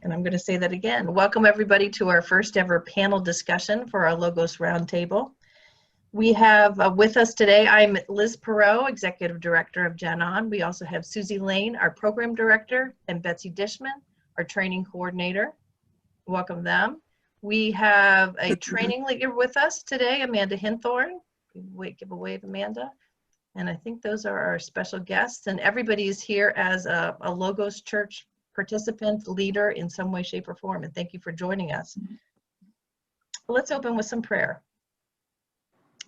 And I'm going to say that again. Welcome everybody to our first ever panel discussion for our LOGOS Roundtable. We have with us today, I'm Liz Perot, Executive Director of Gen On. We also have Susie Lane, our Program Director, and Betsy Dishman, our Training Coordinator. Welcome them. We have a training leader with us today, Amanda Hinthorn. Give a wave, Amanda. And I think those are our special guests. And everybody is here as a LOGOS Church participant, leader in some way, shape, or form. And thank you for joining us. Let's open with some prayer.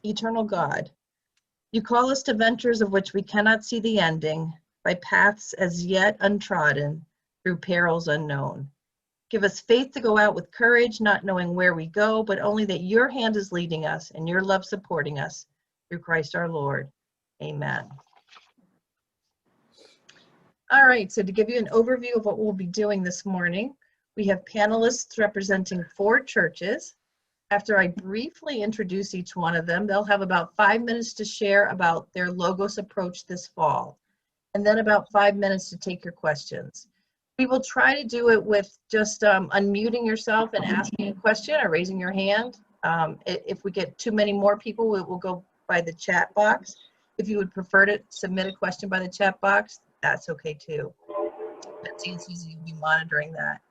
Eternal God, you call us to ventures of which we cannot see the ending, by paths as yet untrodden, through perils unknown. Give us faith to go out with courage, not knowing where we go, but only that your hand is leading us and your love supporting us, through Christ our Lord. Amen. All right, so to give you an overview of what we'll be doing this morning, we have panelists representing 4 churches. After I briefly introduce each one of them, they'll have about 5 minutes to share about their LOGOS approach this fall, and then about 5 minutes to take your questions. We will try to do it with just unmuting yourself and asking a question or raising your hand. If we get too many more people, we'll go by the chat box. If you would prefer to submit a question by the chat box, that's okay too. Betsy and Susie will be monitoring that.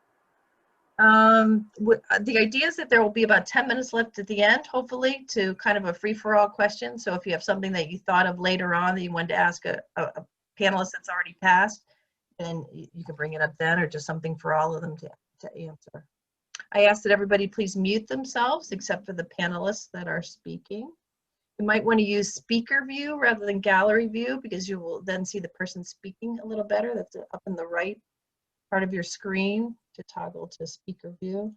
The idea is that there will be about 10 minutes left at the end, hopefully, to kind of a free-for-all question. So if you have something that you thought of later on that you wanted to ask a panelist that's already passed, then you can bring it up then, or just something for all of them to answer. I ask that everybody please mute themselves except for the panelists that are speaking. You might want to use speaker view rather than gallery view, because you will then see the person speaking a little better. That's up in the right part of your screen to toggle to speaker view.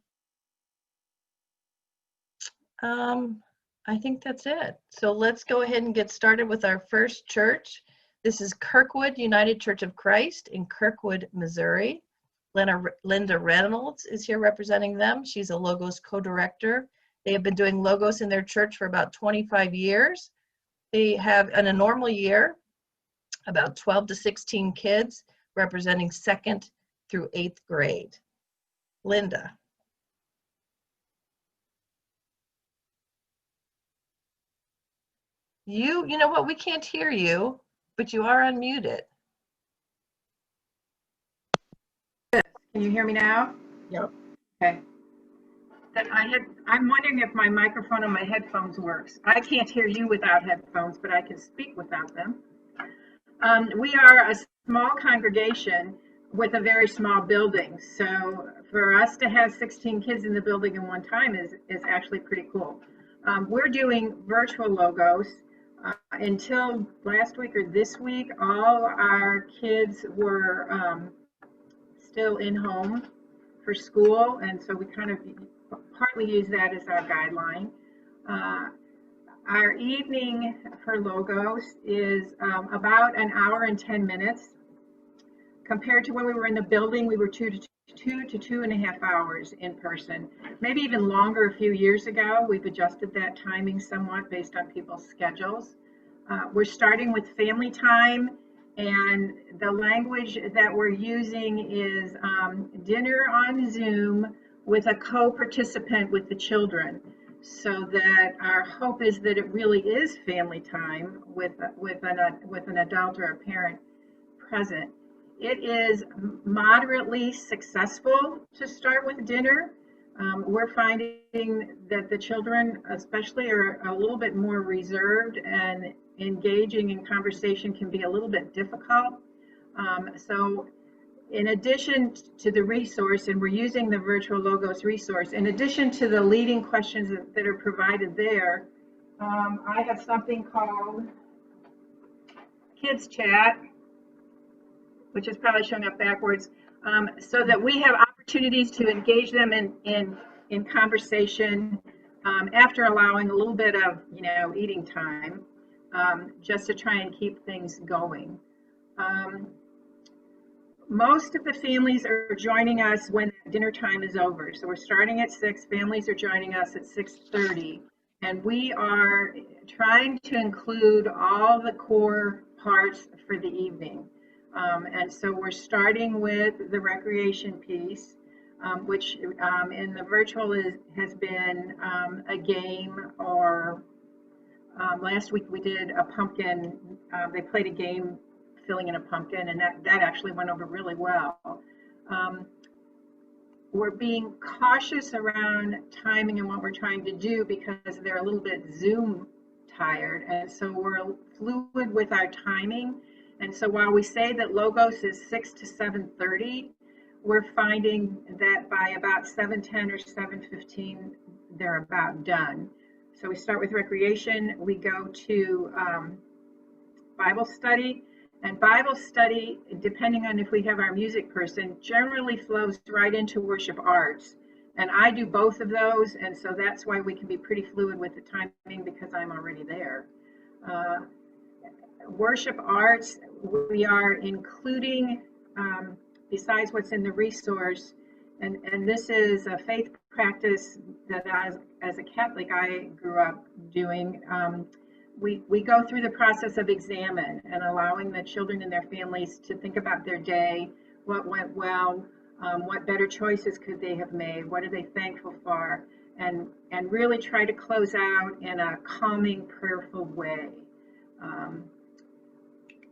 I think that's it. So let's go ahead and get started with our first church. This is Kirkwood United Church of Christ in Kirkwood, Missouri. Linda Reynolds is here representing them. She's a LOGOS co-director. They have been doing LOGOS in their church for about 25 years. They have, in a normal year, about 12 to 16 kids, representing 2nd through 8th grade. Linda. You know what, we can't hear you, but you are unmuted. Can you hear me now? Yep. Okay. I'm wondering if my microphone on my headphones works. I can't hear you without headphones, but I can speak without them. We are a small congregation with a very small building. So for us to have 16 kids in the building in one time is actually pretty cool. We're doing virtual LOGOS. Until last week or this week, all our kids were still in home for school, and so we kind of partly use that as our guideline. Our evening for LOGOS is about an hour and 10 minutes. Compared to when we were in the building, we were 2 to 2.5 hours in person. Maybe even longer a few years ago. We've adjusted that timing somewhat based on people's schedules. We're starting with family time, and the language that we're using is dinner on Zoom with a co-participant with the children, so that our hope is that it really is family time with an adult or a parent present. It is moderately successful to start with dinner. We're finding that the children especially are a little bit more reserved, and engaging in conversation can be a little bit difficult. So in addition to the resource, and we're using the virtual LOGOS resource, in addition to the leading questions that are provided there, I have something called Kids Chat, which is probably showing up backwards, so that we have opportunities to engage them in conversation after allowing a little bit of eating time, just to try and keep things going. Most of the families are joining us when dinner time is over. So we're starting at 6, families are joining us at 6:30, and we are trying to include all the core parts for the evening. And so we're starting with the recreation piece. which in the virtual has been a game, or last week we did a pumpkin. They played a game filling in a pumpkin, and that actually went over really well. We're being cautious around timing and what we're trying to do because they're a little bit Zoom tired, and so we're fluid with our timing. And so while we say that LOGOS is 6 to 7:30, we're finding that by about 7:10 or 7:15, they're about done. So we start with recreation, we go to Bible study, and Bible study, depending on if we have our music person, generally flows right into worship arts. And I do both of those, and so that's why we can be pretty fluid with the timing, because I'm already there. Worship arts, we are including, besides what's in the resource, and this is a faith practice that as a Catholic I grew up doing. We go through the process of examine and allowing the children and their families to think about their day, what went well, what better choices could they have made, what are they thankful for, and really try to close out in a calming, prayerful way.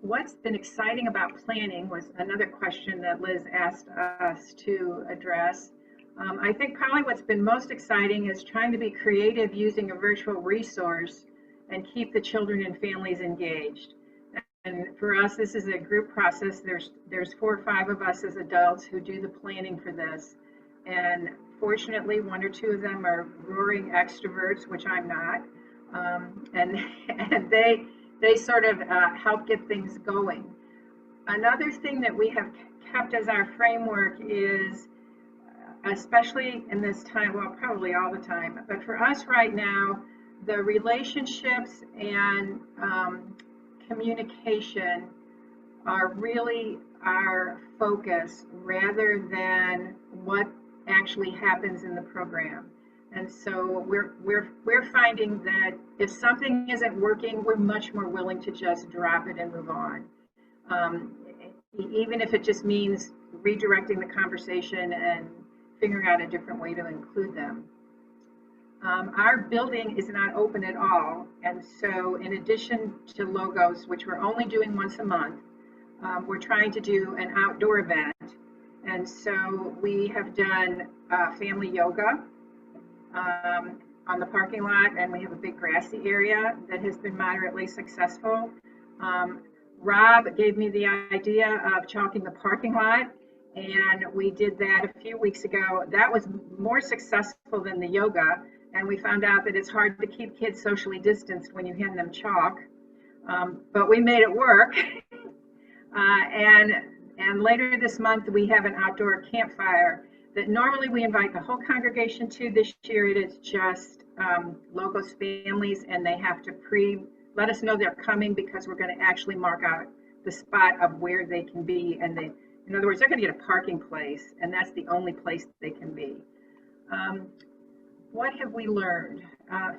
What's been exciting about planning was another question that Liz asked us to address. I think probably what's been most exciting is trying to be creative using a virtual resource and keep the children and families engaged. And for us, this is a group process. There's 4 or 5 of us as adults who do the planning for this. And fortunately, 1 or 2 of them are roaring extroverts, which I'm not. And they sort of help get things going. Another thing that we have kept as our framework is, especially in this time, well, probably all the time, but for us right now, the relationships and communication are really our focus rather than what actually happens in the program. And so we're finding that if something isn't working, we're much more willing to just drop it and move on. Even if it just means redirecting the conversation and figuring out a different way to include them. Our building is not open at all. And so in addition to LOGOS, which we're only doing once a month, we're trying to do an outdoor event. And so we have done family yoga on the parking lot, and we have a big grassy area that has been moderately successful. Rob gave me the idea of chalking the parking lot, and we did that a few weeks ago. That was more successful than the yoga, and we found out that it's hard to keep kids socially distanced when you hand them chalk, but we made it work. And later this month, we have an outdoor campfire that normally we invite the whole congregation to. This year it is just LOGOS families, and they have to let us know they're coming, because we're going to actually mark out the spot of where they can be. And in other words, they're going to get a parking place, and that's the only place they can be. What have we learned?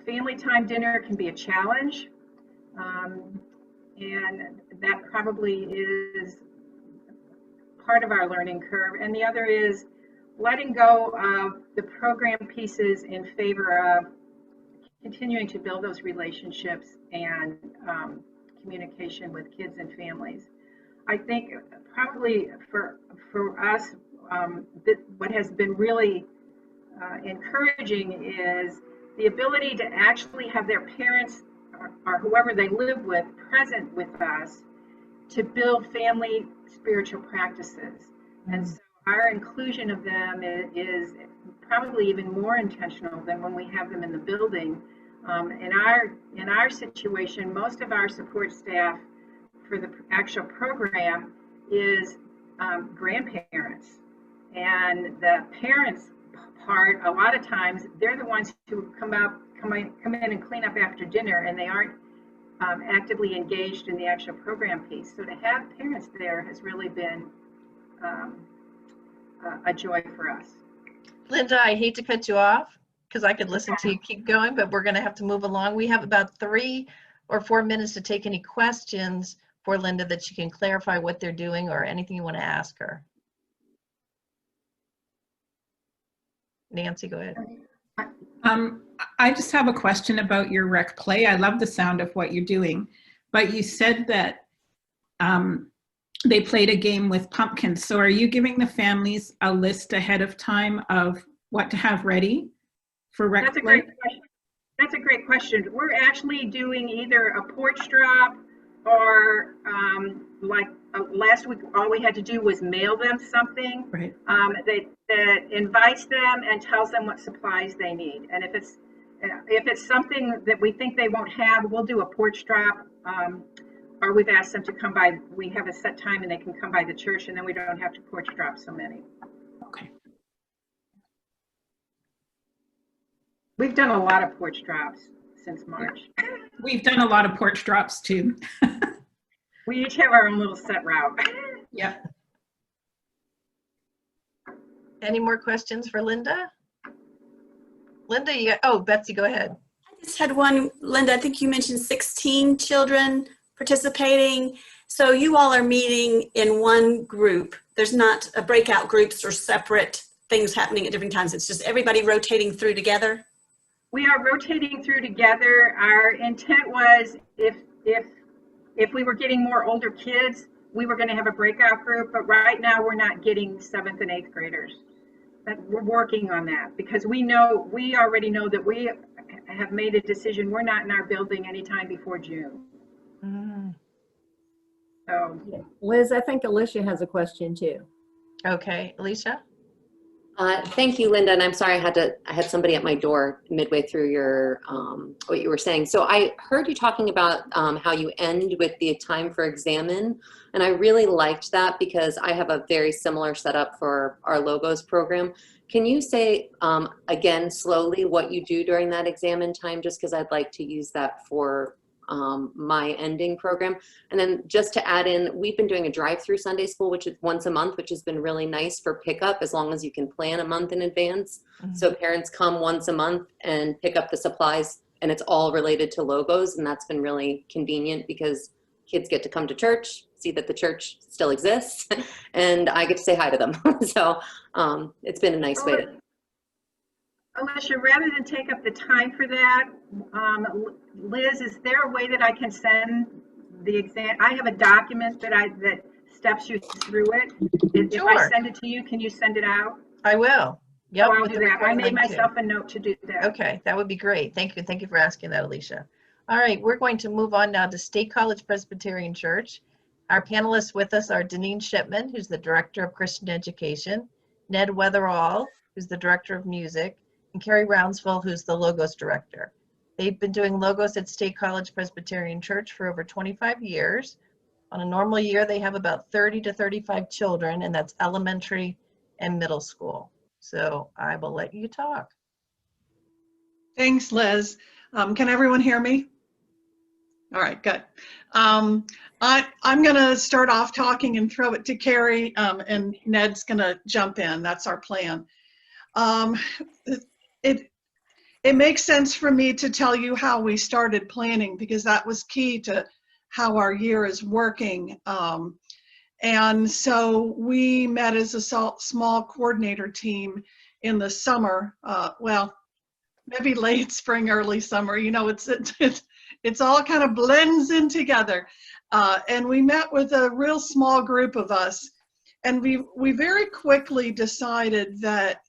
Family time dinner can be a challenge, and that probably is part of our learning curve. And the other is letting go of the program pieces in favor of continuing to build those relationships and communication with kids and families. I think probably for us, what has been really encouraging is the ability to actually have their parents or whoever they live with present with us to build family spiritual practices. And so our inclusion of them is probably even more intentional than when we have them in the building. In our situation, most of our support staff for the actual program is grandparents, and the parents part, a lot of times they're the ones who come in and clean up after dinner, and they aren't actively engaged in the actual program piece. So to have parents there has really been a joy for us. Linda, I hate to cut you off because I could listen to you keep going, but we're going to have to move along. We have about 3 or 4 minutes to take any questions for Linda that she can clarify what they're doing or anything you want to ask her. Nancy, go ahead. I just have a question about your rec play. I love the sound of what you're doing, but you said that they played a game with pumpkins. So are you giving the families a list ahead of time of what to have ready for rec That's a play? great question. That's a great question. We're actually doing either a porch drop or like last week, all we had to do was mail them something Right. that invites them and tells them what supplies they need. And if it's something that we think they won't have, we'll do a porch drop. Or we've asked them to come by. We have a set time and they can come by the church, and then we don't have to porch drop so many. Okay. We've done a lot of porch drops since March. We've done a lot of porch drops too. We each have our own little set route. Yeah. Any more questions for Linda? Linda, oh, Betsy, go ahead. I just had one, Linda, I think you mentioned 16 children participating. So you all are meeting in one group. There's not a breakout groups or separate things happening at different times. It's just everybody rotating through together. We are rotating through together. Our intent was if we were getting more older kids, we were going to have a breakout group, but right now we're not getting 7th and 8th graders. But we're working on that because we already know that we have made a decision. We're not in our building anytime before June. So, Liz, I think Alicia has a question too. Okay, Alicia? Thank you, Linda. And I'm sorry I had somebody at my door midway through your what you were saying. So I heard you talking about how you end with the time for examine, and I really liked that because I have a very similar setup for our LOGOS program. Can you say again slowly what you do during that examine time, just because I'd like to use that for my ending program. And then just to add in, we've been doing a drive-through Sunday school, which is once a month, which has been really nice for pickup as long as you can plan a month in advance. So parents come once a month and pick up the supplies, and it's all related to LOGOS, and that's been really convenient because kids get to come to church, see that the church still exists, and I get to say hi to them. So it's been a nice way to. Alicia, rather than take up the time for that, Liz, is there a way that I can send the exam? I have a document that steps you through it. If I send it to you, can you send it out? I will. Yep. I'll do that. I made myself a note to do that. Okay, that would be great. Thank you. Thank you for asking that, Alicia. All right, we're going to move on now to State College Presbyterian Church. Our panelists with us are Deneen Shipman, who's the Director of Christian Education, Ned Weatherall, who's the Director of Music, and Carrie Rounsville, who's the LOGOS Director. They've been doing LOGOS at State College Presbyterian Church for over 25 years. On a normal year, they have about 30 to 35 children, and that's elementary and middle school. So I will let you talk. Thanks, Liz. Can everyone hear me? All right, good. I'm going to start off talking and throw it to Carrie, and Ned's going to jump in. That's our plan. It makes sense for me to tell you how we started planning because that was key to how our year is working. And so we met as a small coordinator team in the summer, well, maybe late spring, early summer, you know, it's all kind of blends in together. And we met with a real small group of us, and we very quickly decided that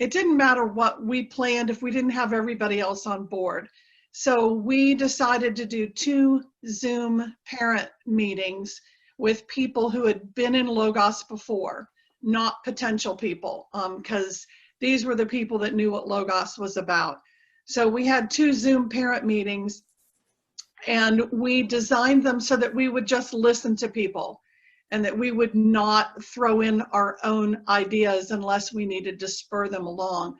it didn't matter what we planned if we didn't have everybody else on board. So we decided to do 2 Zoom parent meetings with people who had been in LOGOS before, not potential people, because these were the people that knew what LOGOS was about. So we had 2 Zoom parent meetings, and we designed them so that we would just listen to people and that we would not throw in our own ideas unless we needed to spur them along.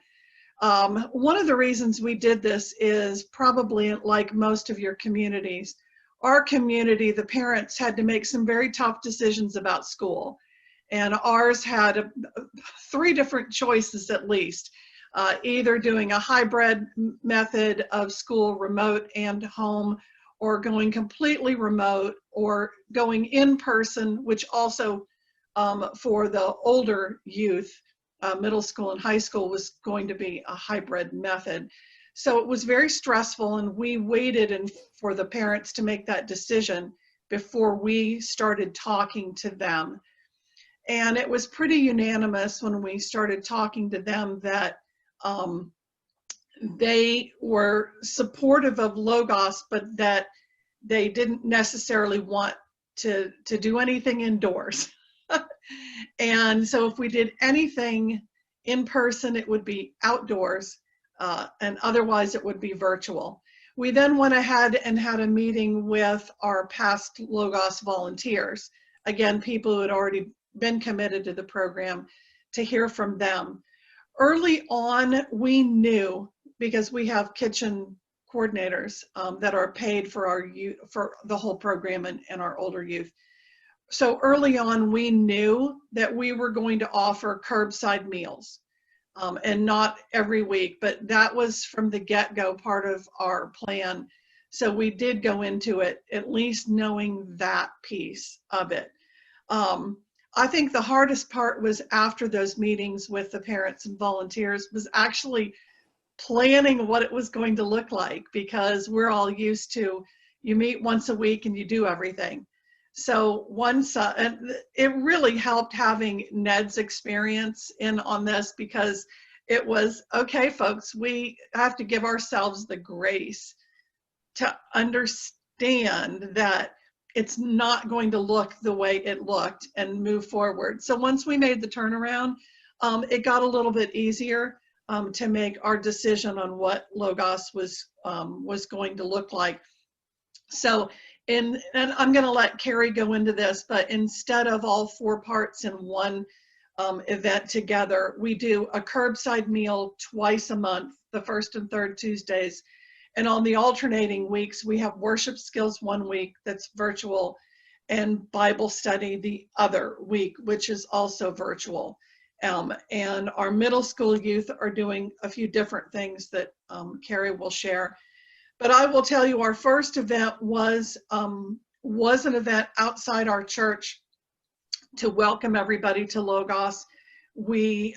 One of the reasons we did this is probably like most of your communities. Our community, the parents had to make some very tough decisions about school. And ours had 3 different choices at least, either doing a hybrid method of school, remote and home, or going completely remote, or going in person, which also for the older youth middle school and high school was going to be a hybrid method. So it was very stressful, and we waited for the parents to make that decision before we started talking to them. And it was pretty unanimous when we started talking to them that they were supportive of LOGOS, but that they didn't necessarily want to do anything indoors. And so if we did anything in person, it would be outdoors, and otherwise it would be virtual. We then went ahead and had a meeting with our past LOGOS volunteers, again, people who had already been committed to the program, to hear from them. Early on, we knew, because we have kitchen coordinators that are paid for our youth, for the whole program, and our older youth. So early on, we knew that we were going to offer curbside meals, and not every week, but that was from the get-go part of our plan. So we did go into it at least knowing that piece of it. I think the hardest part was after those meetings with the parents and volunteers was actually planning what it was going to look like, because we're all used to, you meet once a week and you do everything. So and it really helped having Ned's experience in on this, because it was, okay, folks, we have to give ourselves the grace to understand that it's not going to look the way it looked and move forward. So once we made the turnaround, it got a little bit easier to make our decision on what LOGOS was going to look like. So, and I'm going to let Carrie go into this, but instead of all 4 parts in one event together, we do a curbside meal twice a month, the first and third Tuesdays. And on the alternating weeks, we have worship skills one week that's virtual, and Bible study the other week, which is also virtual. And our middle school youth are doing a few different things that Carrie will share. But I will tell you, our first event was an event outside our church to welcome everybody to LOGOS. We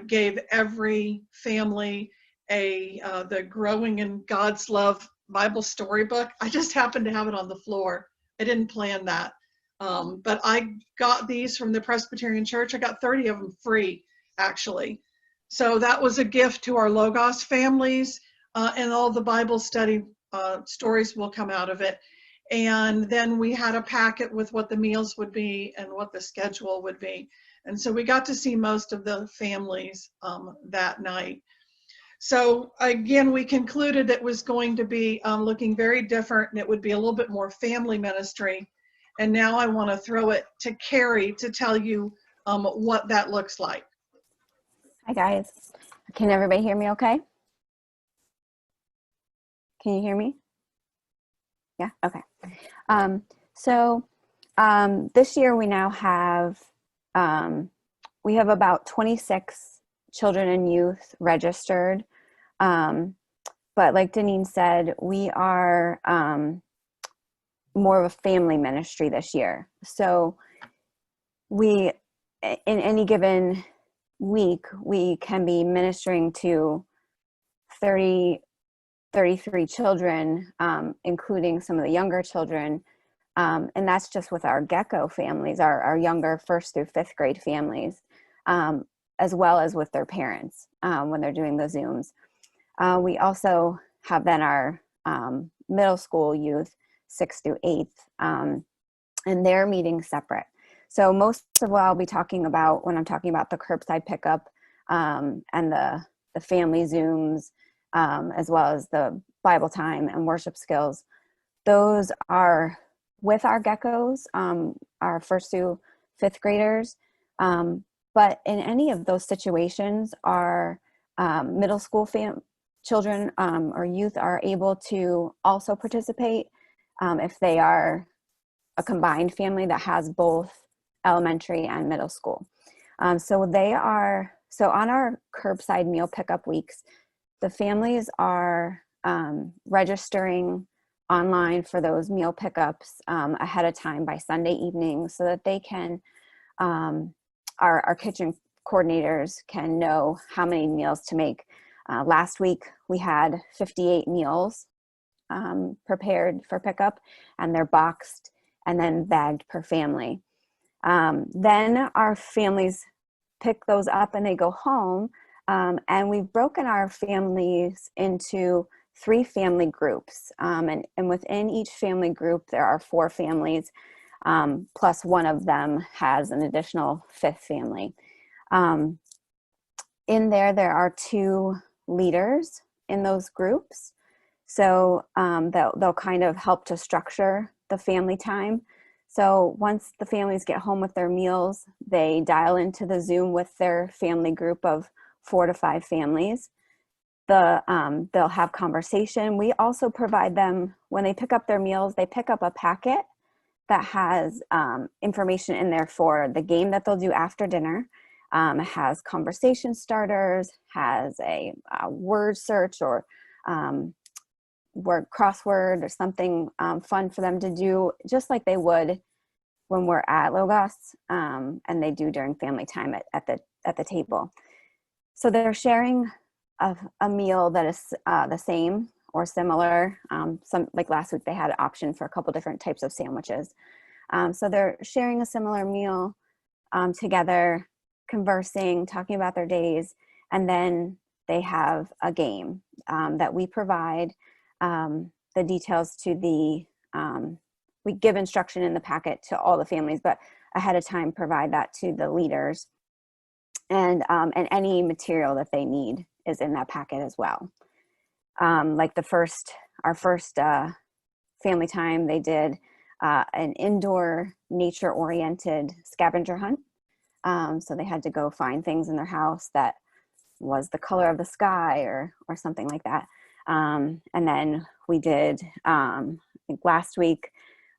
gave every family the Growing in God's Love Bible storybook. I just happened to have it on the floor. I didn't plan that. But I got these from the Presbyterian Church. I got 30 of them free, actually. So that was a gift to our LOGOS families, and all the Bible study stories will come out of it. And then we had a packet with what the meals would be and what the schedule would be. And so we got to see most of the families that night. So again, we concluded it was going to be looking very different, and it would be a little bit more family ministry. And now I want to throw it to Carrie to tell you what that looks like. Hi guys, can everybody hear me okay? Can you hear me? Yeah, okay. This year we now have, we have about 26 children and youth registered. But like Deneen said, we are more of a family ministry this year. So we, in any given week, we can be ministering to 33 children, including some of the younger children. And that's just with our Gecko families, our younger 1st through 5th grade families, as well as with their parents when they're doing the Zooms. We also have then our middle school youth, 6th through 8th, and they're meeting separate. So most of what I'll be talking about when I'm talking about the curbside pickup and the family Zooms, as well as the Bible time and worship skills, those are with our Geckos, our 1st through 5th graders. But in any of those situations, our middle school children or youth are able to also participate if they are a combined family that has both elementary and middle school. So on our curbside meal pickup weeks, the families are registering online for those meal pickups ahead of time by Sunday evening, so that they can, our kitchen coordinators can know how many meals to make. Last week we had 58 meals prepared for pickup, and they're boxed and then bagged per family. Then our families pick those up and they go home, and we've broken our families into 3 family groups, and within each family group there are 4 families, plus one of them has an additional 5th family. In there are 2 leaders in those groups, so they'll kind of help to structure the family time. So once the families get home with their meals, they dial into the Zoom with their family group of 4 to 5 families. They'll have conversation. We also provide them, when they pick up their meals, they pick up a packet that has information in there for the game that they'll do after dinner. It has conversation starters, has a word search or word crossword or something fun for them to do, just like they would when we're at LOGOS, and they do during family time at the table. So they're sharing a meal that is the same or similar. Some, like last week, they had an option for a couple different types of sandwiches. So they're sharing a similar meal together, conversing, talking about their days, and then they have a game that we provide the details to the, we give instruction in the packet to all the families, but ahead of time provide that to the leaders, and any material that they need is in that packet as well. Like our first family time, they did an indoor nature-oriented scavenger hunt. So they had to go find things in their house that was the color of the sky or something like that. And then we did, I think last week,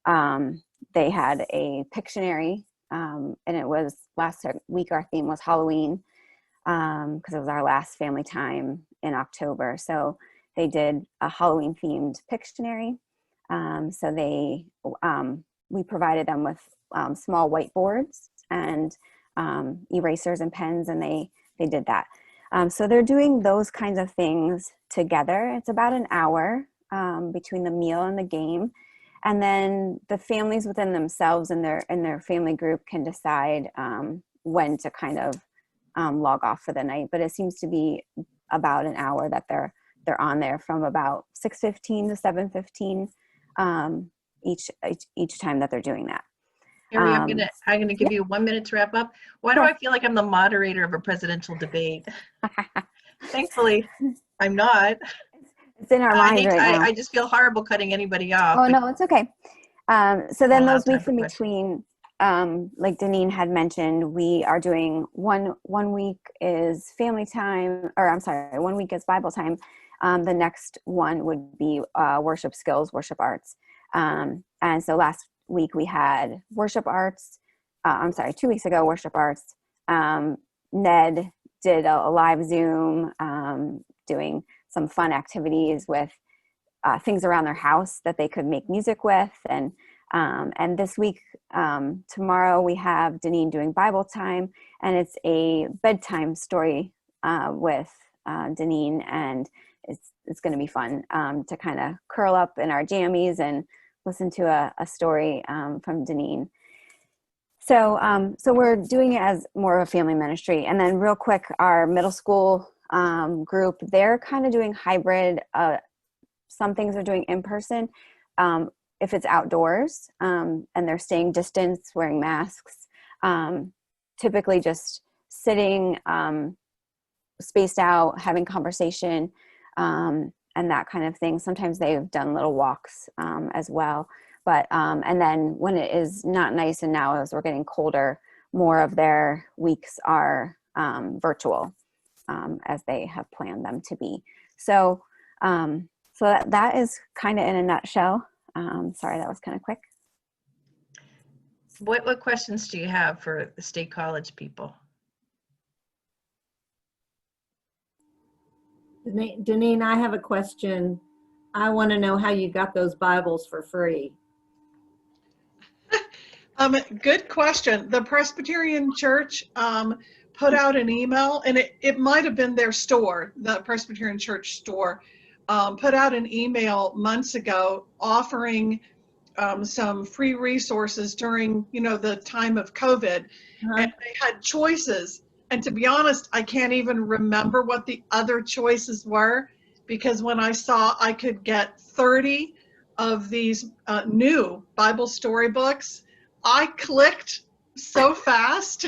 they had a Pictionary, and it was last week our theme was Halloween, because it was our last family time in October. So they did a Halloween themed Pictionary. So we provided them with small whiteboards and erasers and pens, and they did that. So they're doing those kinds of things together. It's about an hour between the meal and the game. And then the families within themselves and their family group can decide when to kind of log off for the night. But it seems to be about an hour that they're on there, from about 6:15 to 7:15 each time that they're doing that. Carrie, I'm gonna give you 1 minute to wrap up. Why do I feel like I'm the moderator of a presidential debate? Thankfully, I'm not. It's in our minds right now. I just feel horrible cutting anybody off. Oh, no, it's okay. So then those weeks in questions. between, like Deneen had mentioned, we are doing one week is family time, or I'm sorry, 1 week is Bible time. The next one would be worship skills, worship arts. And so last week we had worship arts. 2 weeks ago, worship arts. Ned did a live Zoom doing some fun activities with things around their house that they could make music with. And this week, tomorrow, we have Deneen doing Bible time, and it's a bedtime story with Deneen, and it's going to be fun to kind of curl up in our jammies and listen to a story from Deneen. So we're doing it as more of a family ministry. And then real quick, our middle school group, they're kind of doing hybrid. Some things are doing in person if it's outdoors, and they're staying distance, wearing masks, typically just sitting spaced out, having conversation, and that kind of thing. Sometimes they've done little walks as well. But, and then when it is not nice, and now as we're getting colder, more of their weeks are virtual, as they have planned them to be. So, so that is kind of in a nutshell. Sorry, that was kind of quick. What questions do you have for the State College people? Deneen, I have a question. I want to know how you got those Bibles for free. Good question. The Presbyterian Church put out an email, and it might have been their store, the Presbyterian Church store, put out an email months ago offering some free resources during, the time of COVID. And they had choices. And to be honest, I can't even remember what the other choices were, because when I saw I could get 30 of these new Bible storybooks, I clicked so fast.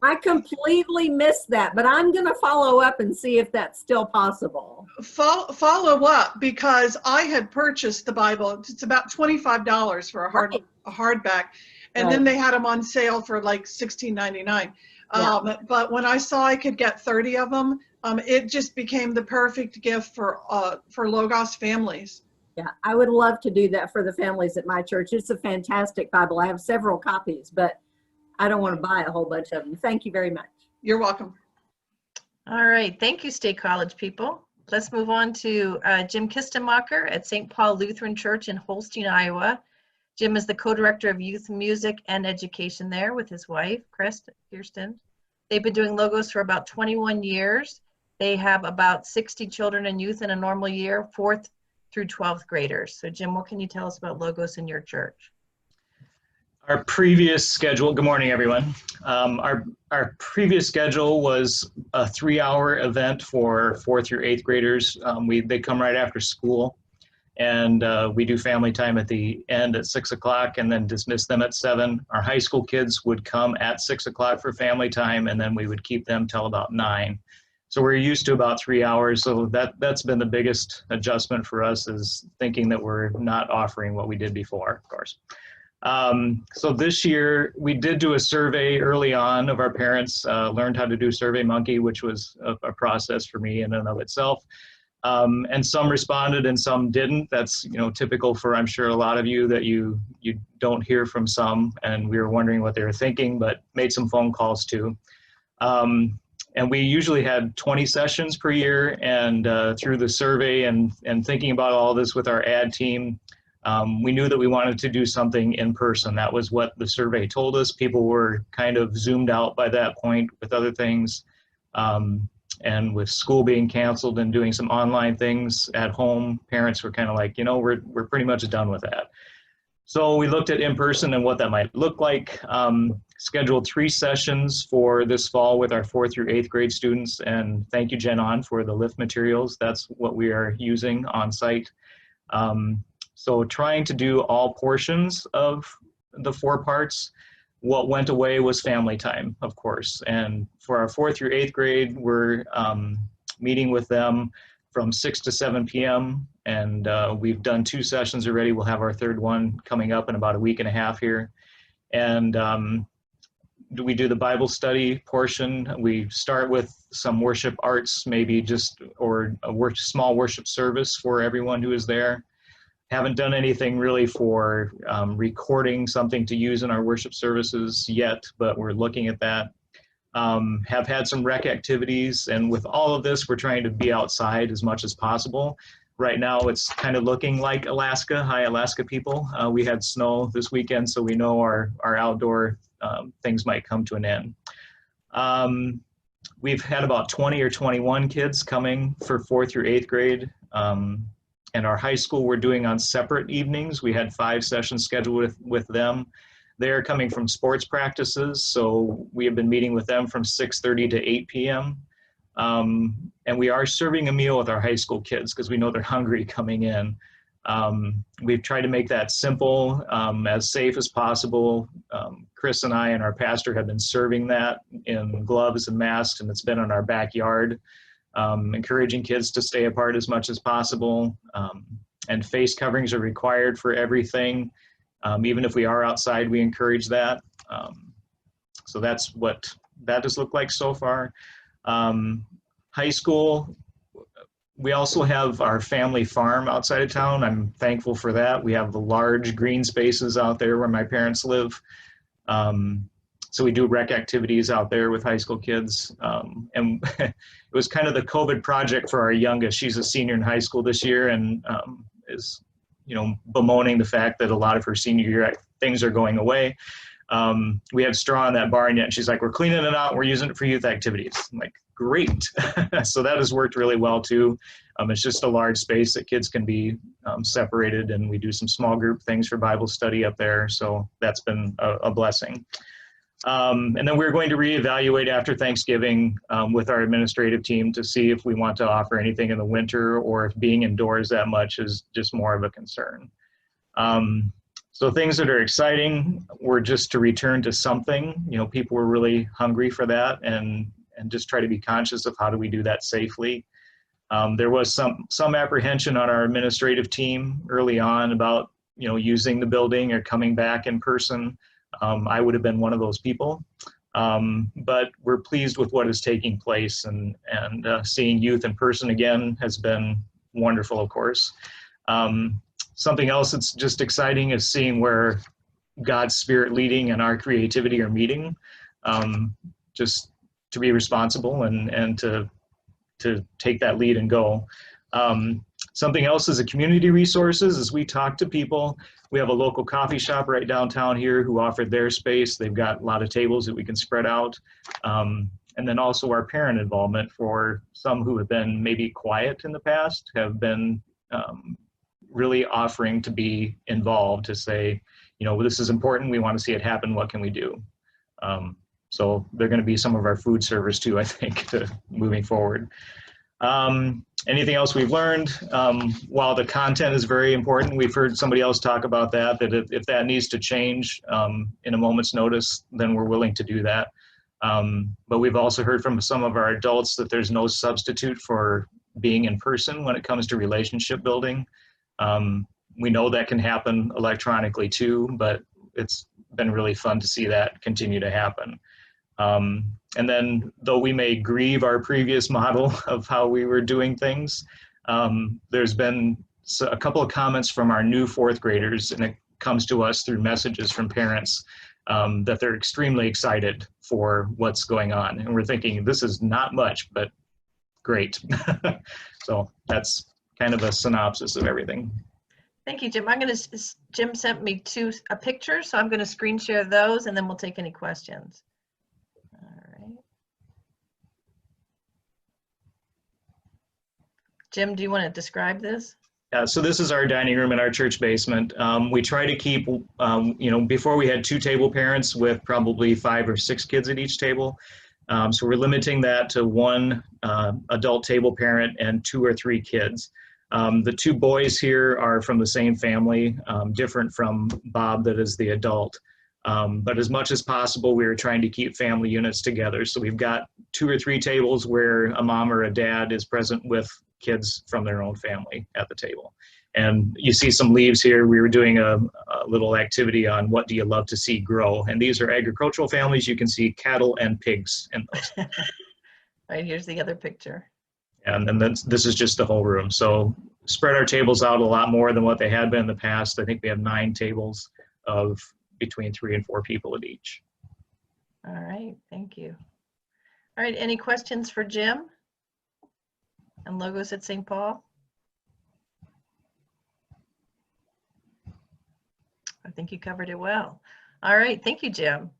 I completely missed that, but I'm going to follow up and see if that's still possible. Follow up, because I had purchased the Bible. It's about $25 for a hardback, and then they had them on sale for like $16.99. But when I saw I could get 30 of them, it just became the perfect gift for LOGOS families. Yeah, I would love to do that for the families at my church. It's a fantastic Bible. I have several copies, but I don't want to buy a whole bunch of them. Thank you very much. You're welcome. All right. Thank you, State College people. Let's move on to Jim Kistenmacher at St. Paul Lutheran Church in Holstein, Iowa. Jim is the co-director of youth music and education there with his wife, Kirsten. They've been doing LOGOS for about 21 years. They have about 60 children and youth in a normal year, 4th through 12th graders. So Jim, what can you tell us about LOGOS in your church? Our previous schedule, good morning, everyone. Our previous schedule was a 3-hour event for 4th through 8th graders. They come right after school, and we do family time at the end at 6 o'clock and then dismiss them at 7. Our high school kids would come at 6 o'clock for family time, and then we would keep them till about 9. So we're used to about 3 hours. So that's been the biggest adjustment for us, is thinking that we're not offering what we did before, of course. So this year we did do a survey early on of our parents, learned how to do SurveyMonkey, which was a process for me in and of itself. And some responded and some didn't. That's, typical for, I'm sure, a lot of you, that you don't hear from some, and we were wondering what they were thinking, but made some phone calls too. And we usually had 20 sessions per year, and through the survey and thinking about all this with our ad team, we knew that we wanted to do something in person. That was what the survey told us. People were kind of zoomed out by that point with other things. And with school being canceled and doing some online things at home, parents were kind of like, we're pretty much done with that. So we looked at in person and what that might look like. Scheduled 3 sessions for this fall with our 4th through 8th grade students. And thank you, Jen On, for the lift materials. That's what we are using on site. So trying to do all portions of the 4 parts. What went away was family time, of course. And for our 4th through 8th grade, we're meeting with them from 6 to 7 p.m. And we've done 2 sessions already. We'll have our 3rd one coming up in about a week and a half here. And we do the Bible study portion. We start with some worship arts, maybe or a small worship service for everyone who is there. Haven't done anything really for recording something to use in our worship services yet, but we're looking at that. Have had some rec activities, and with all of this, we're trying to be outside as much as possible. Right now, it's kind of looking like Alaska. Hi, Alaska people. We had snow this weekend, so we know our outdoor things might come to an end. We've had about 20 or 21 kids coming for 4th through 8th grade. And our high school, we're doing on separate evenings. We had 5 sessions scheduled with them. They're coming from sports practices, so we have been meeting with them from 6:30 to 8 p.m. And we are serving a meal with our high school kids because we know they're hungry coming in. We've tried to make that simple, as safe as possible. Chris and I and our pastor have been serving that in gloves and masks, and it's been in our backyard. Encouraging kids to stay apart as much as possible, and face coverings are required for everything. Even if we are outside, we encourage that. So that's what that has looked like so far. High school, we also have our family farm outside of town. I'm thankful for that. We have the large green spaces out there where my parents live. So we do rec activities out there with high school kids. And it was kind of the COVID project for our youngest. She's a senior in high school this year, and is, bemoaning the fact that a lot of her senior year things are going away. We had straw in that barn yet. And she's like, we're cleaning it out. We're using it for youth activities. I'm like, great. So that has worked really well too. It's just a large space that kids can be separated, and we do some small group things for Bible study up there. So that's been a blessing. And then we're going to reevaluate after Thanksgiving with our administrative team to see if we want to offer anything in the winter, or if being indoors that much is just more of a concern. So things that are exciting were just to return to something. You know, people were really hungry for that, and just try to be conscious of how do we do that safely. There was some apprehension on our administrative team early on about, you know, using the building or coming back in person. I would have been one of those people, but we're pleased with what is taking place, and seeing youth in person again has been wonderful, of course. Something else that's just exciting is seeing where God's Spirit leading and our creativity are meeting, just to be responsible and to take that lead and go. Something else is the community resources. As we talk to people, we have a local coffee shop right downtown here who offered their space. They've got a lot of tables that we can spread out. And then also our parent involvement for some who have been maybe quiet in the past, have been really offering to be involved, to say, you know, this is important, we want to see it happen, what can we do? So they're going to be some of our food servers too, I think, moving forward. Anything else we've learned? While the content is very important, we've heard somebody else talk about that if that needs to change in a moment's notice, then we're willing to do that. But we've also heard from some of our adults that there's no substitute for being in person when it comes to relationship building. We know that can happen electronically too, but it's been really fun to see that continue to happen. And then, though we may grieve our previous model of how we were doing things, there's been a couple of comments from our new fourth graders, and it comes to us through messages from parents that they're extremely excited for what's going on. And we're thinking, this is not much, but great. So that's kind of a synopsis of everything. Thank you, Jim. Jim sent me a picture, so I'm going to screen share those, and then we'll take any questions. All right. Jim, do you want to describe this? So this is our dining room in our church basement. We try to keep, you know, before we had 2 table parents with probably 5 or 6 kids at each table. So we're limiting that to 1 adult table parent and 2 or 3 kids. The 2 boys here are from the same family, different from Bob that is the adult. But as much as possible, we were trying to keep family units together. So we've got 2 or 3 tables where a mom or a dad is present with kids from their own family at the table. And you see some leaves here. We were doing a little activity on what do you love to see grow. And these are agricultural families. You can see cattle and pigs in those. Right, here's the other picture. And then this is just the whole room. So spread our tables out a lot more than what they had been in the past. I think we have 9 tables of between 3 and 4 people at each. All right, thank you. All right, any questions for Jim and Logos at St. Paul? I think you covered it well. All right, thank you, Jim.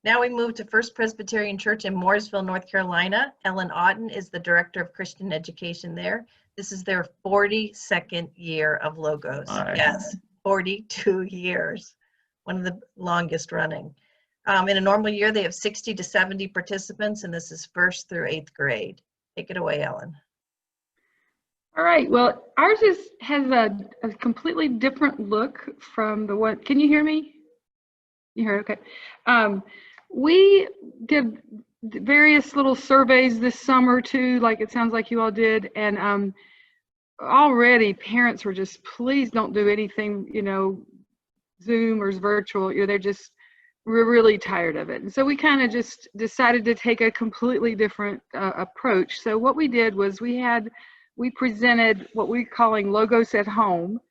Now we move to First Presbyterian Church in Mooresville, North Carolina. Ellen Otten is the Director of Christian Education there. This is their 42nd year of Logos. Yes, 42 years, one of the longest running. In a normal year, they have 60 to 70 participants, and this is 1st through 8th grade. Take it away, Ellen. All right, well, ours has a completely different look from the one. Can you hear me? You heard, okay. We did various little surveys this summer too, like it sounds like you all did, and already parents were just, please don't do anything, you know, Zoom or virtual. You know, we're really tired of it. And so we kind of just decided to take a completely different approach. So what we did was we presented what we're calling Logos at Home.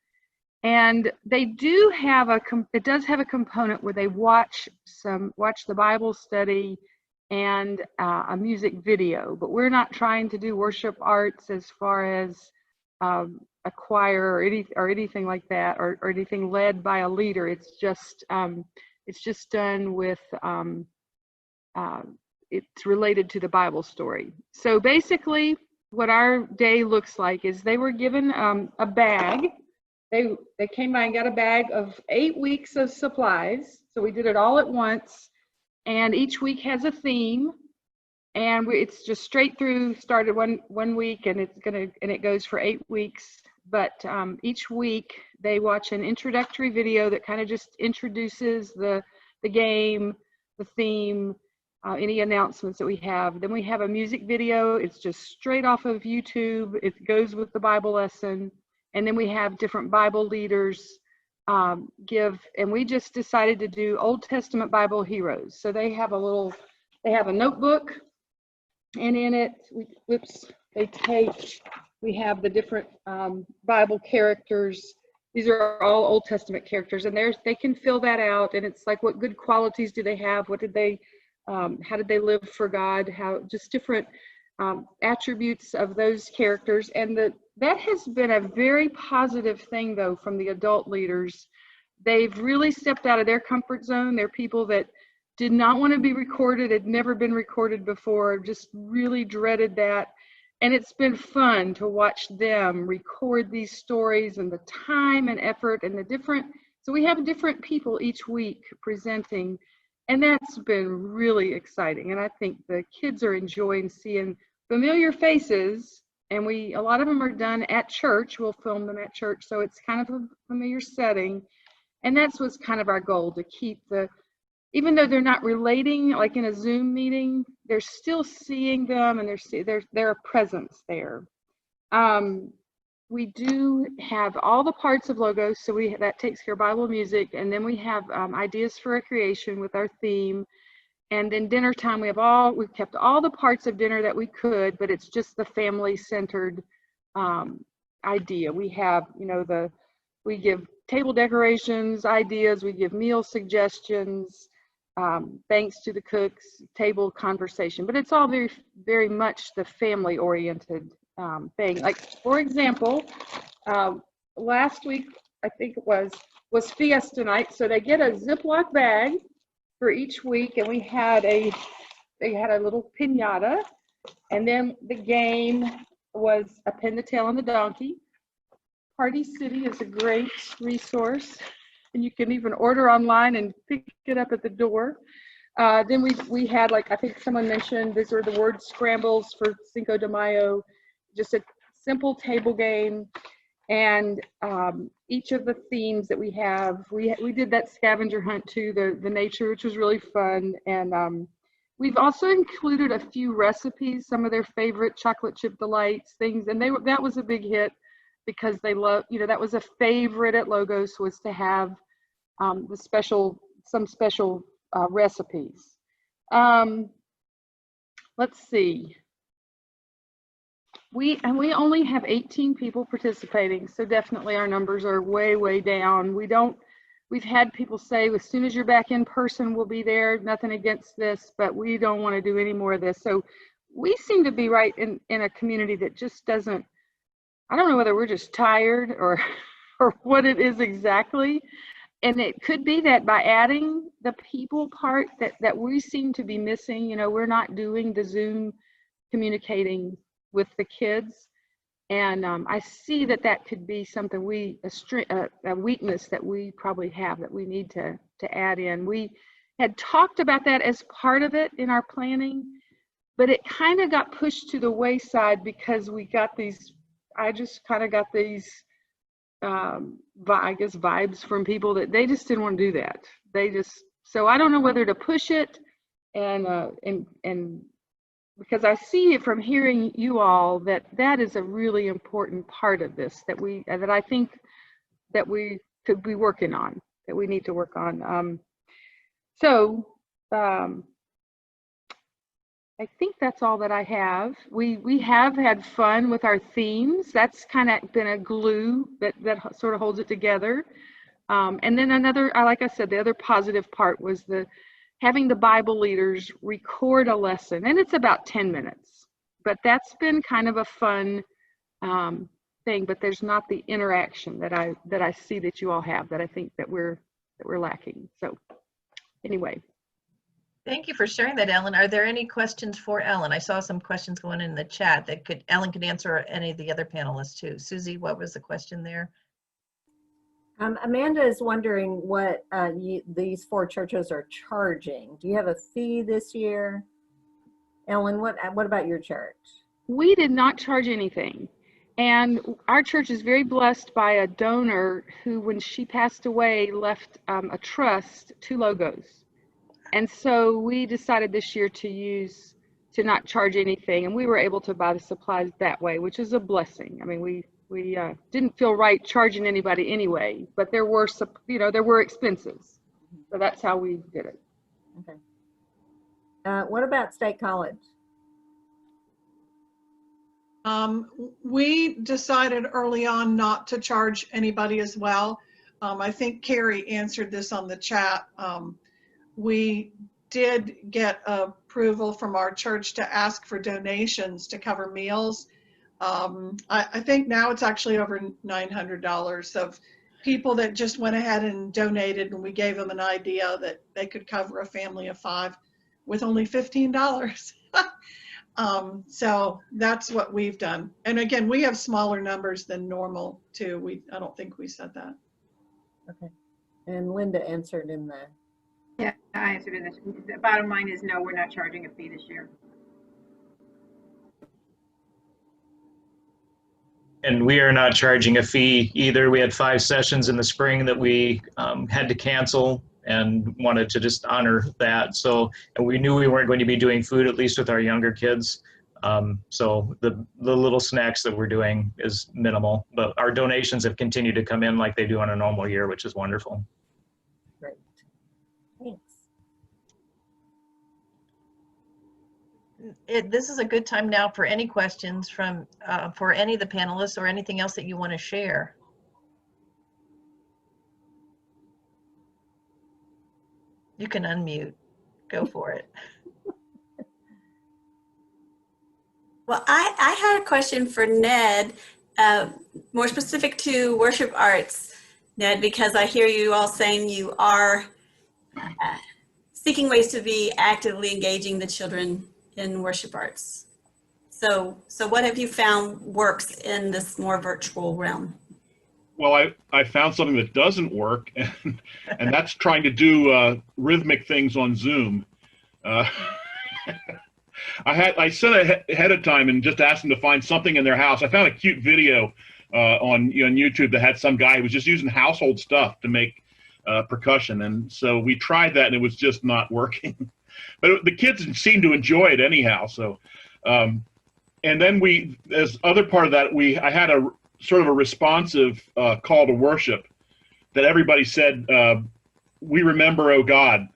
And they do have it does have a component where they watch the Bible study and a music video, but we're not trying to do worship arts as far as a choir or anything like that, or anything led by a leader. It's just It's just done with, it's related to the Bible story. So basically what our day looks like is they were given a bag. They came by and got a bag of 8 weeks of supplies. So we did it all at once. And each week has a theme. And it's just straight through, started one week, and it goes for 8 weeks. But each week they watch an introductory video that kind of just introduces the game, the theme, any announcements that we have. Then we have a music video. It's just straight off of YouTube. It goes with the Bible lesson. And then we have different Bible leaders give, and we just decided to do Old Testament Bible heroes. So they have a notebook, and in it, we have the different Bible characters. These are all Old Testament characters, and they can fill that out, and it's like, what good qualities do they have? What did they, how did they live for God? Just different attributes of those characters. And that has been a very positive thing, though, from the adult leaders. They've really stepped out of their comfort zone. They're people that did not want to be recorded, had never been recorded before, just really dreaded that. And it's been fun to watch them record these stories, and the time and effort and so we have different people each week presenting, and that's been really exciting. And I think the kids are enjoying seeing familiar faces, and a lot of them are done at church. We'll film them at church, so it's kind of a familiar setting. And that's what's kind of our goal, to keep even though they're not relating like in a Zoom meeting, they're still seeing them, and they're a presence there. We do have all the parts of Logos, so that takes care of Bible music, and then we have ideas for recreation with our theme, and then dinner time. We've kept all the parts of dinner that we could, but it's just the family-centered idea. We have, we give table decorations, ideas, we give meal suggestions. Thanks to the cooks, table conversation, but it's all very, very much the family-oriented thing. Like, for example, last week, I think it was Fiesta night, so they get a Ziploc bag for each week, and they had a little piñata, and then the game was a pin the tail on the donkey. Party City is a great resource, and you can even order online and pick it up at the door. Then we had, like, I think someone mentioned, these are the word scrambles for Cinco de Mayo, just a simple table game. And each of the themes that we have, we did that scavenger hunt too, the nature, which was really fun. And we've also included a few recipes, some of their favorite chocolate chip delights, things, and that was a big hit, because they love, that was a favorite at Logos, was to have some special recipes. Let's see. We only have 18 people participating, so definitely our numbers are way, way down. We've had people say, as soon as you're back in person, we'll be there. Nothing against this, but we don't want to do any more of this. So we seem to be right in a community that just doesn't, I don't know whether we're just tired or what it is exactly. And it could be that by adding the people part that we seem to be missing, we're not doing the Zoom communicating with the kids. And I see that could be something a weakness that we probably have, that we need to add in. We had talked about that as part of it in our planning, but it kind of got pushed to the wayside because I just kind of got these, I guess, vibes from people that they just didn't want to do that. So I don't know whether to push it, and because I see it from hearing you all that is a really important part of this that I think that we could be working on, that we need to work on. I think that's all that I have. We have had fun with our themes. That's kind of been a glue that sort of holds it together. And then like I said, the other positive part was having the Bible leaders record a lesson, and it's about 10 minutes. But that's been kind of a fun thing. But there's not the interaction that I see that you all have, that I think that we're lacking. So anyway. Thank you for sharing that, Ellen. Are there any questions for Ellen? I saw some questions going in the chat that Ellen could answer, any of the other panelists too. Susie, what was the question there? Amanda is wondering what these 4 churches are charging. Do you have a fee this year? Ellen, what about your church? We did not charge anything. And our church is very blessed by a donor who, when she passed away, left a trust to LOGOS. And so we decided this year to not charge anything. And we were able to buy the supplies that way, which is a blessing. I mean, we didn't feel right charging anybody anyway, but there were some, there were expenses. So that's how we did it. Okay. What about State College? We decided early on not to charge anybody as well. I think Carrie answered this on the chat. We did get approval from our church to ask for donations to cover meals. I think now it's actually over $900 of people that just went ahead and donated, and we gave them an idea that they could cover a family of 5 with only $15. So that's what we've done. And again, we have smaller numbers than normal too. I don't think we said that. Okay. And Linda answered in the. Yeah, I answered in this. The bottom line is no, we're not charging a fee this year. And we are not charging a fee either. We had 5 sessions in the spring that we had to cancel and wanted to just honor that. So, and we knew we weren't going to be doing food, at least with our younger kids. So the little snacks that we're doing is minimal, but our donations have continued to come in like they do on a normal year, which is wonderful. Great. Thanks. This is a good time now for any questions from for any of the panelists or anything else that you want to share. You can unmute. Go for it. Well, I had a question for Ned, more specific to worship arts, Ned, because I hear you all saying you are seeking ways to be actively engaging the children in worship arts. So what have you found works in this more virtual realm? Well, I found something that doesn't work, and that's trying to do rhythmic things on Zoom. I sent ahead of time and just asked them to find something in their house. I found a cute video on YouTube that had some guy who was just using household stuff to make percussion, and so we tried that, and it was just not working. But the kids seemed to enjoy it anyhow. So, and then as other part of that, I had a sort of a responsive call to worship that everybody said, "We remember, oh God,"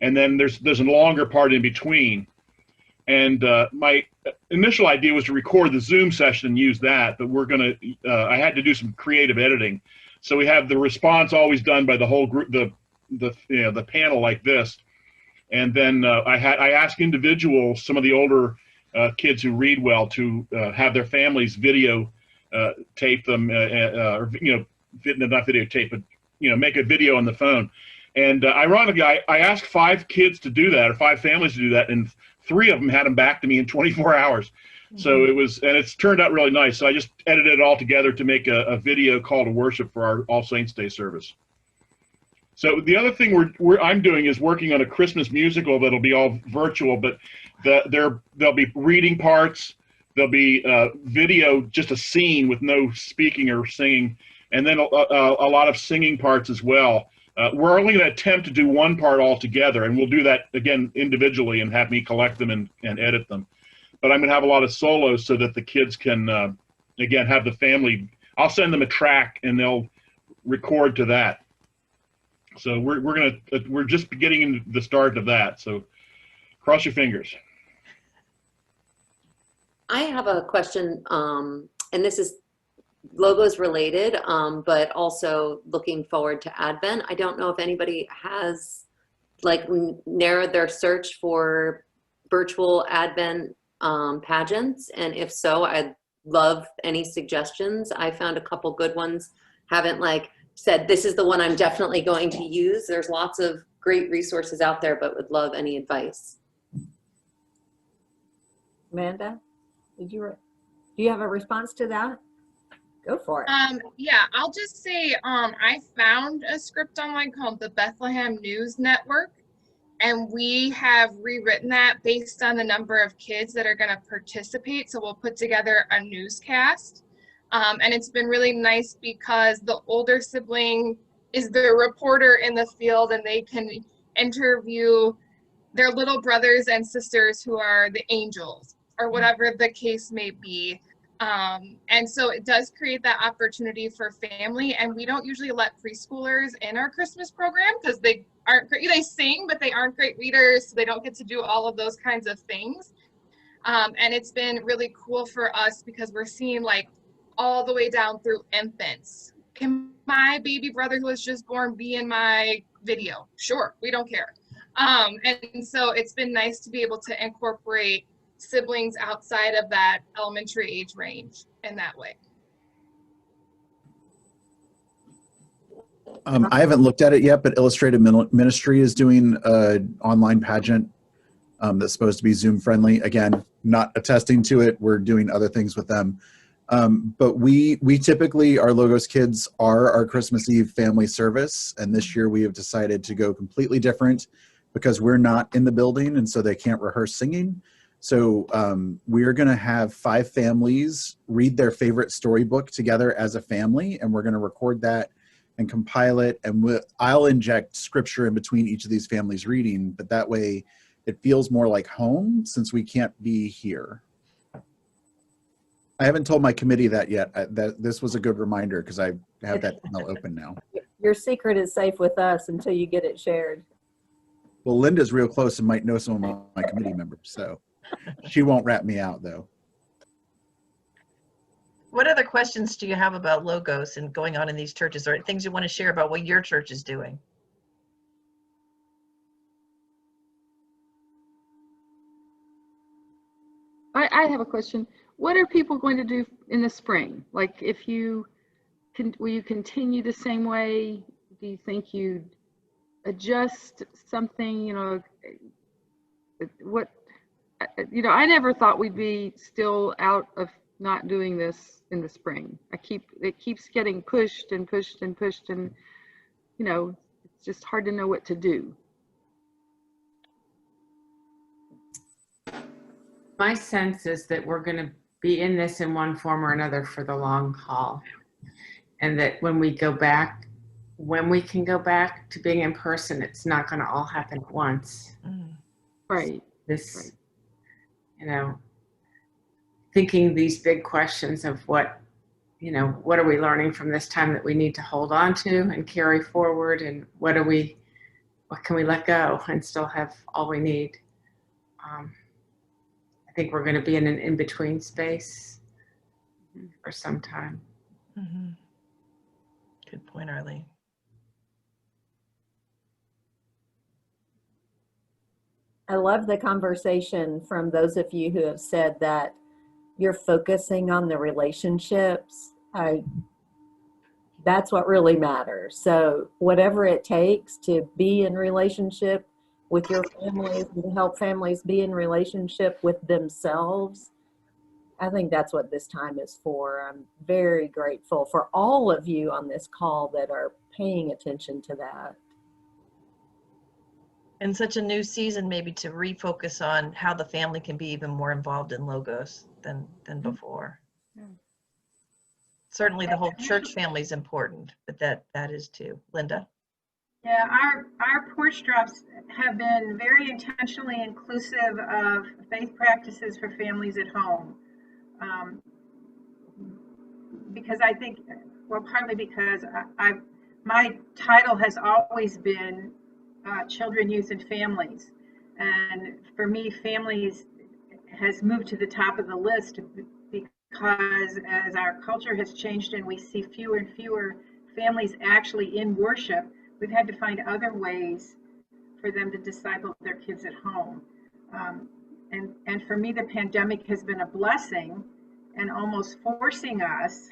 and then there's a longer part in between. And my initial idea was to record the Zoom session and use that, but I had to do some creative editing. So we have the response always done by the whole group, the panel like this. And then I asked individuals, some of the older kids who read well, to have their families video tape them, or not videotape, but make a video on the phone. And ironically, I asked 5 kids to do that, or 5 families to do that, and 3 of them had them back to me in 24 hours. Mm-hmm. So it's turned out really nice. So I just edited it all together to make a video call to worship for our All Saints Day service. So the other thing I'm doing is working on a Christmas musical that'll be all virtual, but there'll be reading parts, there'll be video, just a scene with no speaking or singing, and then a lot of singing parts as well. We're only going to attempt to do one part all together, and we'll do that again individually and have me collect them and edit them. But I'm going to have a lot of solos so that the kids can, again, have the family. I'll send them a track and they'll record to that. So we're just getting the start of that. So cross your fingers. I have a question, and this is LOGOS related, but also looking forward to Advent. I don't know if anybody has narrowed their search for virtual Advent pageants, and if so, I'd love any suggestions. I found a couple good ones. Haven't said this is the one I'm definitely going to use. There's lots of great resources out there, but would love any advice. Amanda, do you have a response to that? Go for it. Yeah, I'll just say I found a script online called the Bethlehem News Network, and we have rewritten that based on the number of kids that are going to participate. So we'll put together a newscast, and it's been really nice because the older sibling is the reporter in the field, and they can interview their little brothers and sisters who are the angels, or whatever the case may be. And so it does create that opportunity for family, and we don't usually let preschoolers in our Christmas program because they sing, but they aren't great readers, so they don't get to do all of those kinds of things. And it's been really cool for us because we're seeing like all the way down through infants. Can my baby brother who was just born be in my video? Sure, we don't care. And so it's been nice to be able to incorporate siblings outside of that elementary age range in that way. I haven't looked at it yet, but Illustrated Ministry is doing an online pageant that's supposed to be Zoom friendly. Again, not attesting to it. We're doing other things with them. But we typically, our Logos kids are our Christmas Eve family service. And this year we have decided to go completely different because we're not in the building and so they can't rehearse singing. So we're going to have 5 families read their favorite storybook together as a family, and we're going to record that and compile it. And I'll inject scripture in between each of these families reading, but that way it feels more like home since we can't be here. I haven't told my committee that yet. This was a good reminder because I have that email open now. Your secret is safe with us until you get it shared. Well, Linda's real close and might know some of my committee members, so she won't rat me out though. What other questions do you have about Logos and going on in these churches, or things you want to share about what your church is doing? I have a question. What are people going to do in the spring? Like, if you will you continue the same way? Do you think you'd adjust something? You know, what? You know, I never thought we'd be still out of not doing this in the spring. It keeps getting pushed and pushed and pushed, and you know, it's just hard to know what to do. My sense is that we're going to be in this in one form or another for the long haul, and that when we can go back to being in person, it's not going to all happen at once. Right. This, you know, thinking these big questions of what are we learning from this time that we need to hold on to and carry forward, and what can we let go and still have all we need. I think we're going to be in an in-between space for some time. Mm-hmm. Good point, Arlene. I love the conversation from those of you who have said that you're focusing on the relationships. That's what really matters. So whatever it takes to be in relationship with your families and to help families be in relationship with themselves, I think that's what this time is for. I'm very grateful for all of you on this call that are paying attention to that. And such a new season, maybe to refocus on how the family can be even more involved in Logos than before. Yeah. Certainly the whole church family is important, but that is too. Linda? Yeah, our porch drops have been very intentionally inclusive of faith practices for families at home. Because I think, well, partly because my title has always been children, youth, and families. And for me, families has moved to the top of the list because as our culture has changed and we see fewer and fewer families actually in worship, we've had to find other ways for them to disciple their kids at home. And for me, the pandemic has been a blessing and almost forcing us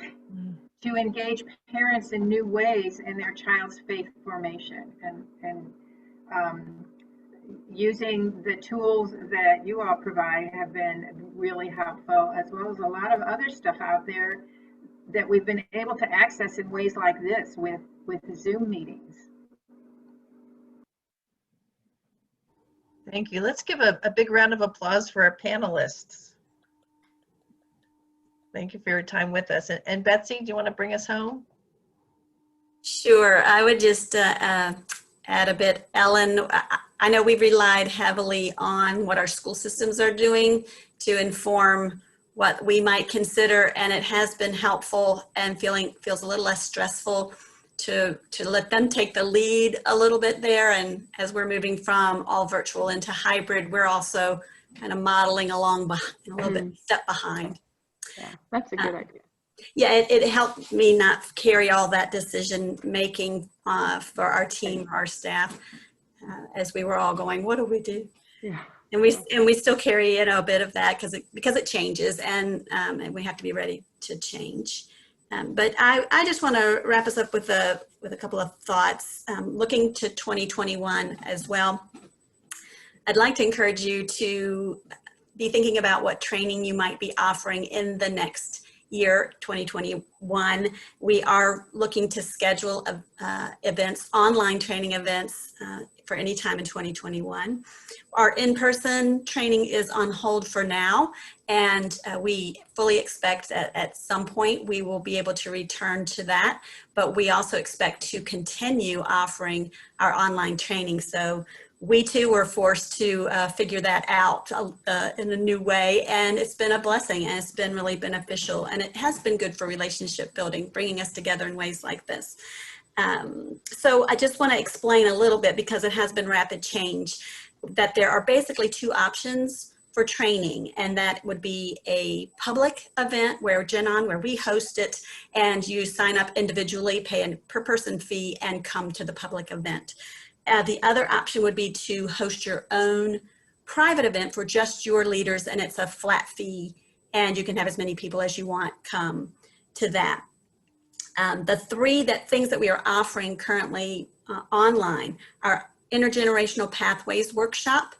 to engage parents in new ways in their child's faith formation. And using the tools that you all provide have been really helpful, as well as a lot of other stuff out there that we've been able to access in ways like this with Zoom meetings. Thank you. Let's give a big round of applause for our panelists. Thank you for your time with us. And Betsy, do you want to bring us home? Sure. I would just add a bit. Ellen, I know we've relied heavily on what our school systems are doing to inform what we might consider, and it has been helpful and feels a little less stressful to let them take the lead a little bit there. And as we're moving from all virtual into hybrid, we're also kind of modeling along behind, a little bit step behind. Yeah, that's a good idea. Yeah, it helped me not carry all that decision making for our team, our staff, as we were all going, what do we do? Yeah. And we still carry a bit of that because it changes, and we have to be ready to change. But I just want to wrap us up with a couple of thoughts, looking to 2021 as well. I'd like to encourage you to be thinking about what training you might be offering in the next year, 2021. We are looking to schedule events, online training events for any time in 2021. Our in-person training is on hold for now, and we fully expect that at some point we will be able to return to that, but we also expect to continue offering our online training. So we too were forced to figure that out in a new way, and it's been a blessing, and it's been really beneficial, and it has been good for relationship building, bringing us together in ways like this. So I just want to explain a little bit, because it has been rapid change, that there are basically two options for training, and that would be a public event where we host it, and you sign up individually, pay a per person fee, and come to the public event. The other option would be to host your own private event for just your leaders, and it's a flat fee, and you can have as many people as you want come to that. The three things that we are offering currently online are Intergenerational Pathways Workshop.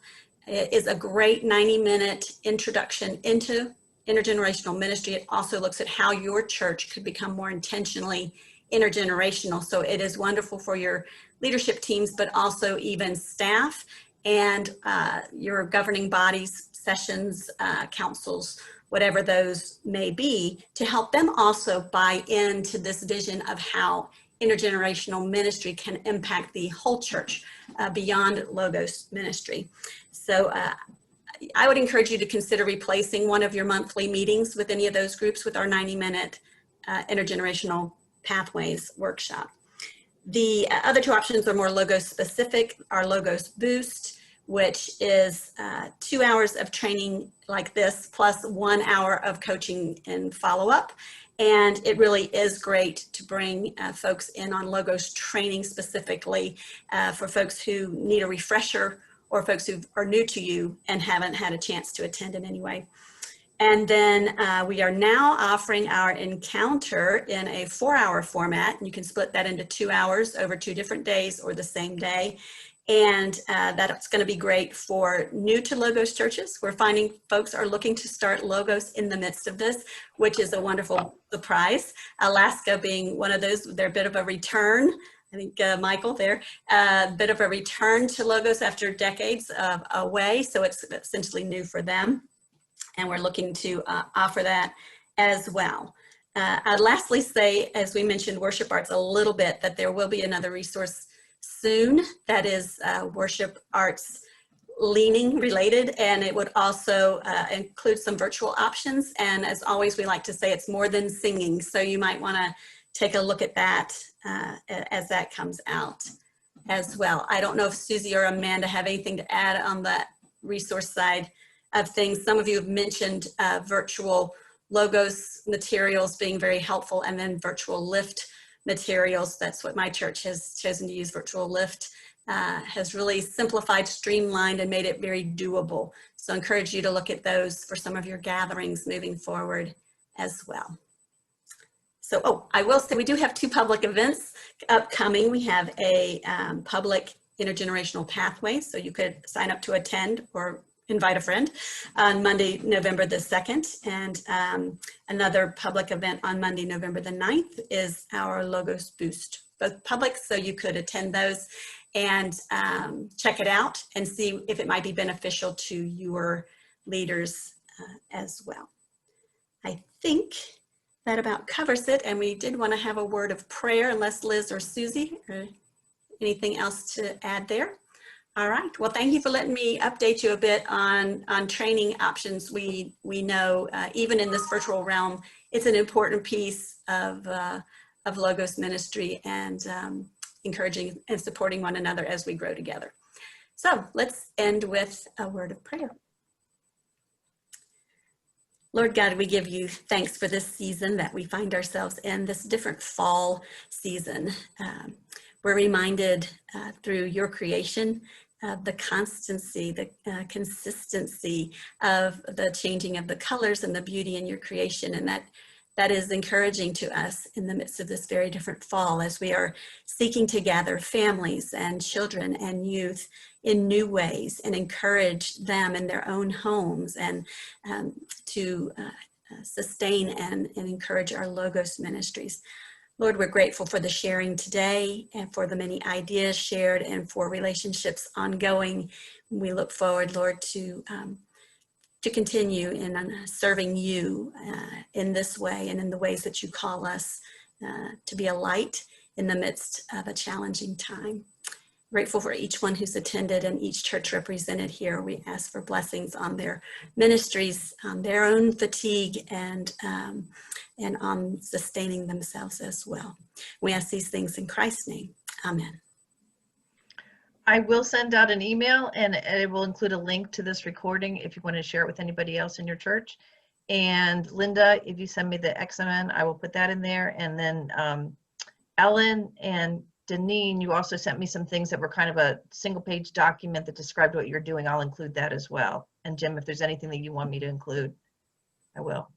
It is a great 90-minute introduction into intergenerational ministry. It also looks at how your church could become more intentionally intergenerational. So it is wonderful for your leadership teams, but also even staff and your governing bodies, sessions, councils, whatever those may be, to help them also buy into this vision of how intergenerational ministry can impact the whole church beyond LOGOS ministry. So I would encourage you to consider replacing one of your monthly meetings with any of those groups with our 90-minute Intergenerational Pathways workshop. The other two options are more LOGOS specific. Our LOGOS Boost, which is 2 hours of training like this, plus 1 hour of coaching and follow-up. And it really is great to bring folks in on LOGOS training specifically for folks who need a refresher, or folks who are new to you and haven't had a chance to attend in any way. And then we are now offering our encounter in a 4-hour format. And you can split that into 2 hours over 2 different days or the same day. And that's going to be great for new to LOGOS churches. We're finding folks are looking to start LOGOS in the midst of this, which is a wonderful surprise. Alaska being one of those, they're a bit of a return. I think Michael there, a bit of a return to LOGOS after decades away. So it's essentially new for them. And we're looking to offer that as well. I'd lastly say, as we mentioned worship arts a little bit, that there will be another resource soon that is worship arts leaning related, and it would also include some virtual options. And as always, we like to say it's more than singing. So you might want to take a look at that as that comes out as well. I don't know if Susie or Amanda have anything to add on that resource side of things. Some of you have mentioned virtual LOGOS materials being very helpful, and then virtual lift materials. That's what my church has chosen to use. Virtual lift has really simplified, streamlined, and made it very doable. So I encourage you to look at those for some of your gatherings moving forward as well. So, I will say we do have 2 public events upcoming. We have a public Intergenerational Pathways. So you could sign up to attend or invite a friend on Monday, November the 2nd. And another public event on Monday, November the 9th is our LOGOS Boost, both public, so you could attend those and check it out and see if it might be beneficial to your leaders as well. I think that about covers it, and we did want to have a word of prayer, unless Liz or Susie or anything else to add there. All right, well, thank you for letting me update you a bit on training options. We know even in this virtual realm, it's an important piece of LOGOS ministry and encouraging and supporting one another as we grow together. So let's end with a word of prayer. Lord God, we give you thanks for this season that we find ourselves in, this different fall season. We're reminded through your creation of the constancy, the consistency of the changing of the colors and the beauty in your creation, and that is encouraging to us in the midst of this very different fall as we are seeking to gather families and children and youth in new ways and encourage them in their own homes and to sustain and encourage our LOGOS ministries. Lord, we're grateful for the sharing today and for the many ideas shared and for relationships ongoing. We look forward, Lord, to continue in serving you in this way and in the ways that you call us to be a light in the midst of a challenging time. Grateful for each one who's attended and each church represented here. We ask for blessings on their ministries, on their own fatigue, and on sustaining themselves as well. We ask these things in Christ's name. Amen. I will send out an email, and it will include a link to this recording if you want to share it with anybody else in your church. And Linda, if you send me the XMN, I will put that in there. And then Ellen and Deneen, you also sent me some things that were kind of a single page document that described what you're doing. I'll include that as well. And Jim, if there's anything that you want me to include, I will.